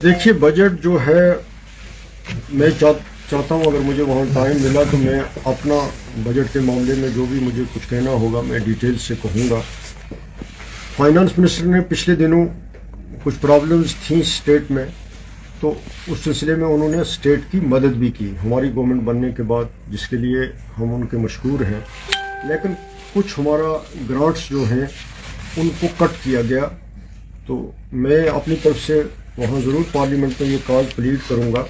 देखिए बजट जो है मैं चाहता हूँ अगर मुझे वहाँ टाइम मिला तो मैं अपना बजट के मामले में जो भी मुझे कुछ कहना होगा मैं डिटेल से कहूँगा। फाइनेंस मिनिस्टर ने पिछले दिनों कुछ प्रॉब्लम्स थी स्टेट में, तो उस सिलसिले में उन्होंने स्टेट की मदद भी की हमारी गवर्नमेंट बनने के बाद, जिसके लिए हम उनके मशकूर हैं। लेकिन कुछ हमारा ग्रांट्स जो हैं उनको कट किया गया, तो मैं अपनी तरफ से वहाँ ज़रूर पार्लियामेंट में ये कॉज प्लीड करूँगा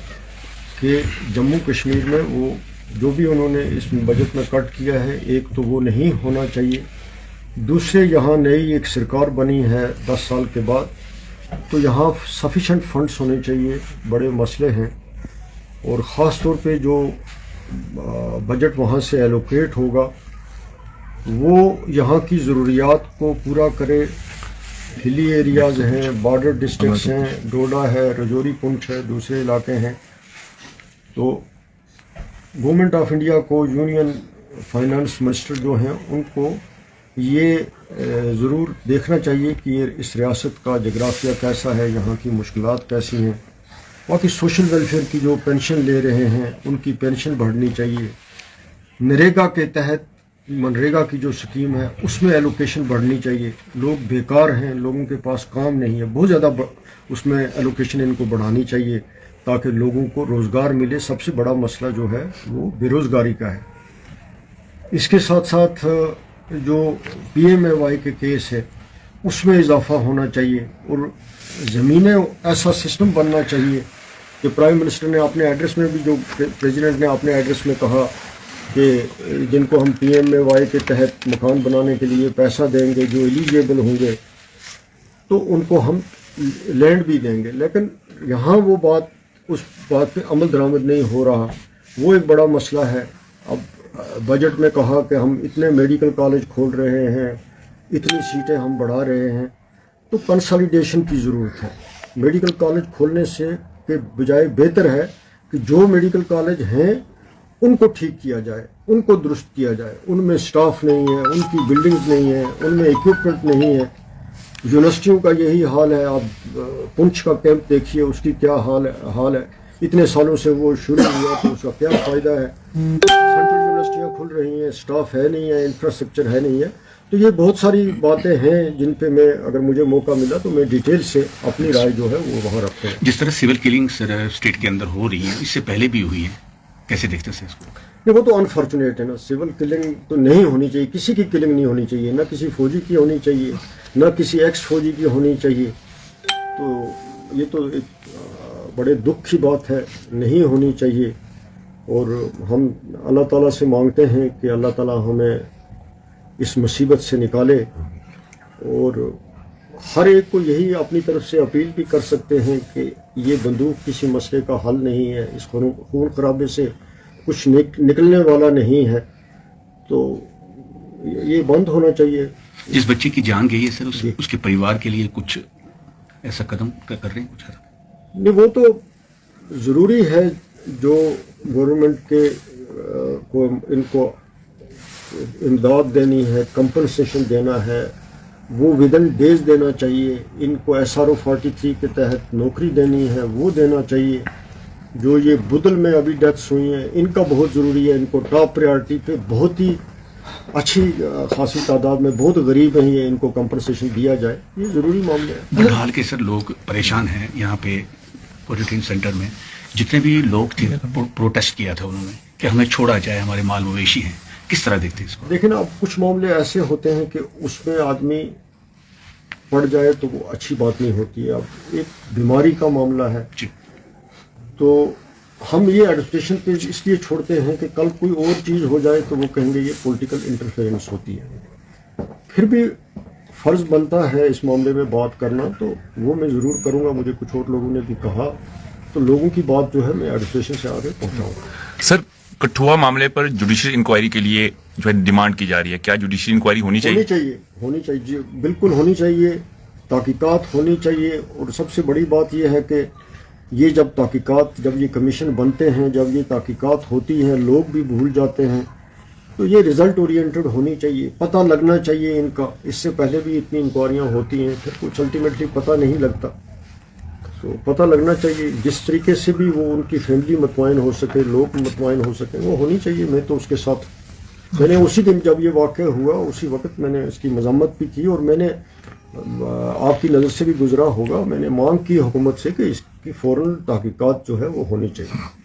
कि जम्मू कश्मीर में वो जो भी उन्होंने इस बजट में कट किया है, एक तो वो नहीं होना चाहिए। दूसरे यहाँ नई एक सरकार बनी है 10 साल के बाद, तो यहाँ सफिशेंट फंड्स होने चाहिए, बड़े मसले हैं। और ख़ास तौर पे जो बजट वहाँ से एलोकेट होगा वो यहाँ की ज़रूरियात को पूरा करे। हिली एरियाज़ हैं, बॉर्डर डिस्ट्रिक्ट्स हैं, डोडा है, रजौरी पुंछ है, दूसरे इलाके हैं। तो गवर्नमेंट ऑफ इंडिया को, यूनियन फाइनेंस मिनिस्टर जो हैं उनको ये ज़रूर देखना चाहिए कि ये इस रियासत का जोग्राफिया कैसा है, यहाँ की मुश्किलात कैसी हैं। बाकी सोशल वेलफेयर की जो पेंशन ले रहे हैं उनकी पेंशन बढ़नी चाहिए। नरेगा के तहत मनरेगा की जो स्कीम है उसमें एलोकेशन बढ़नी चाहिए। लोग बेकार हैं, लोगों के पास काम नहीं है, बहुत ज़्यादा उसमें एलोकेशन इनको बढ़ानी चाहिए ताकि लोगों को रोज़गार मिले। सबसे बड़ा मसला जो है वो बेरोज़गारी का है। इसके साथ साथ जो PMAY के केस है उसमें इजाफा होना चाहिए और ज़मीनें ऐसा सिस्टम बनना चाहिए कि प्राइम मिनिस्टर ने अपने एड्रेस में भी, जो प्रेसिडेंट ने अपने एड्रेस में कहा कि जिनको हम PMAY के तहत मकान बनाने के लिए पैसा देंगे, जो एलिजिबल होंगे तो उनको हम लैंड भी देंगे। लेकिन यहाँ वो बात, उस बात पे अमल दरामद नहीं हो रहा, वो एक बड़ा मसला है। अब बजट में कहा कि हम इतने मेडिकल कॉलेज खोल रहे हैं, इतनी सीटें हम बढ़ा रहे हैं, तो कंसोलिडेशन की ज़रूरत है। मेडिकल कॉलेज खोलने से के बजाय बेहतर है कि जो मेडिकल कॉलेज हैं उनको ठीक किया जाए, उनको दुरुस्त किया जाए। उनमें स्टाफ नहीं है, उनकी बिल्डिंग्स नहीं है, उनमें इक्विपमेंट नहीं है। यूनिवर्सिटियों का यही हाल है। आप पुंछ का कैंप देखिए, उसकी क्या हाल है। इतने सालों से वो शुरू हुआ तो उसका क्या फ़ायदा है। सेंट्रल यूनिवर्सिटियाँ खुल रही हैं, स्टाफ है नहीं है, इंफ्रास्ट्रक्चर है नहीं है। तो ये बहुत सारी बातें हैं जिन पे मैं, अगर मुझे मौका मिला तो मैं डिटेल से अपनी राय जो है वो वहाँ रखता हूँ। जिस तरह सिविल किलिंग स्टेट के अंदर हो रही है, इससे पहले भी हुई है, कैसे देखते हैं इसको? नहीं, वो तो अनफॉर्चुनेट है ना। सिविल किलिंग तो नहीं होनी चाहिए, किसी की किलिंग नहीं होनी चाहिए, ना किसी फौजी की होनी चाहिए, ना किसी एक्स फौजी की होनी चाहिए। तो ये तो एक बड़े दुख की बात है, नहीं होनी चाहिए। और हम अल्लाह ताला से मांगते हैं कि अल्लाह ताला हमें इस मुसीबत से निकाले। और हर एक को यही अपनी तरफ से अपील भी कर सकते हैं कि ये बंदूक किसी मसले का हल नहीं है, इस खून खराबे से कुछ निकलने वाला नहीं है, तो ये बंद होना चाहिए। जिस बच्चे की जान गई है सर, उसके परिवार के लिए कुछ ऐसा कदम कर रहे हैं कुछ? नहीं, वो तो ज़रूरी है। जो गवर्नमेंट के को इनको इमदाद देनी है, कंपनसेशन देना है, वो विदिन डेज देना चाहिए। इनको SRO 43 के तहत नौकरी देनी है, वो देना चाहिए। जो ये बुदल में अभी डेथ्स हुई हैं इनका बहुत ज़रूरी है, इनको टॉप प्रायोरिटी पे, बहुत ही अच्छी खासी तादाद में, बहुत गरीब हैं ये, इनको कंपनसेशन दिया जाए, ये ज़रूरी मामले हैं। बहरहाल के सर लोग परेशान हैं यहाँ पे क्वारंटीन सेंटर में। जितने भी लोग थे प्रोटेस्ट किया था उन्होंने कि हमें छोड़ा जाए, हमारे माल मवेशी हैं, किस तरह देखते हैं इसको? देखिए ना, अब कुछ मामले ऐसे होते हैं कि उसमें आदमी पड़ जाए तो वो अच्छी बात नहीं होती है। अब एक बीमारी का मामला है जी, तो हम ये एडमिनिस्ट्रेशन पे इसलिए छोड़ते हैं कि कल कोई और चीज़ हो जाए तो वो कहेंगे ये पॉलिटिकल इंटरफेरेंस होती है। फिर भी फ़र्ज़ बनता है इस मामले में बात करना, तो वो मैं ज़रूर करूँगा। मुझे कुछ और लोगों ने भी कहा, तो लोगों की बात जो है मैं एडमिनिस्ट्रेशन से आगे पहुँचाऊँगा। सर, कठुआ मामले पर जुडिशियल इंक्वायरी के लिए जो है डिमांड की जा रही है, क्या जुडिशियल इंक्वायरी होनी चाहिए? होनी चाहिए जी, बिल्कुल होनी चाहिए। तहकीकात होनी चाहिए। और सबसे बड़ी बात यह है कि ये जब तहकीकात, जब ये कमीशन बनते हैं, जब ये तहकीकात होती हैं, लोग भी भूल जाते हैं, तो ये रिज़ल्ट ओरिएंटेड होनी चाहिए, पता लगना चाहिए इनका। इससे पहले भी इतनी इंक्वायरियाँ होती हैं, फिर कुछ अल्टीमेटली पता नहीं लगता। تو پتہ لگنا چاہیے جس طریقے سے بھی وہ ان کی فیملی مطمئن ہو سکے, لوگ مطمئن ہو سکیں, وہ ہونی چاہیے. میں تو اس کے ساتھ, میں نے اسی دن جب یہ واقعہ ہوا اسی وقت میں نے اس کی مذمت بھی کی, اور میں نے آپ کی نظر سے بھی گزرا ہوگا, میں نے مانگ کی حکومت سے کہ اس کی فوراً تحقیقات جو ہے وہ ہونی چاہیے.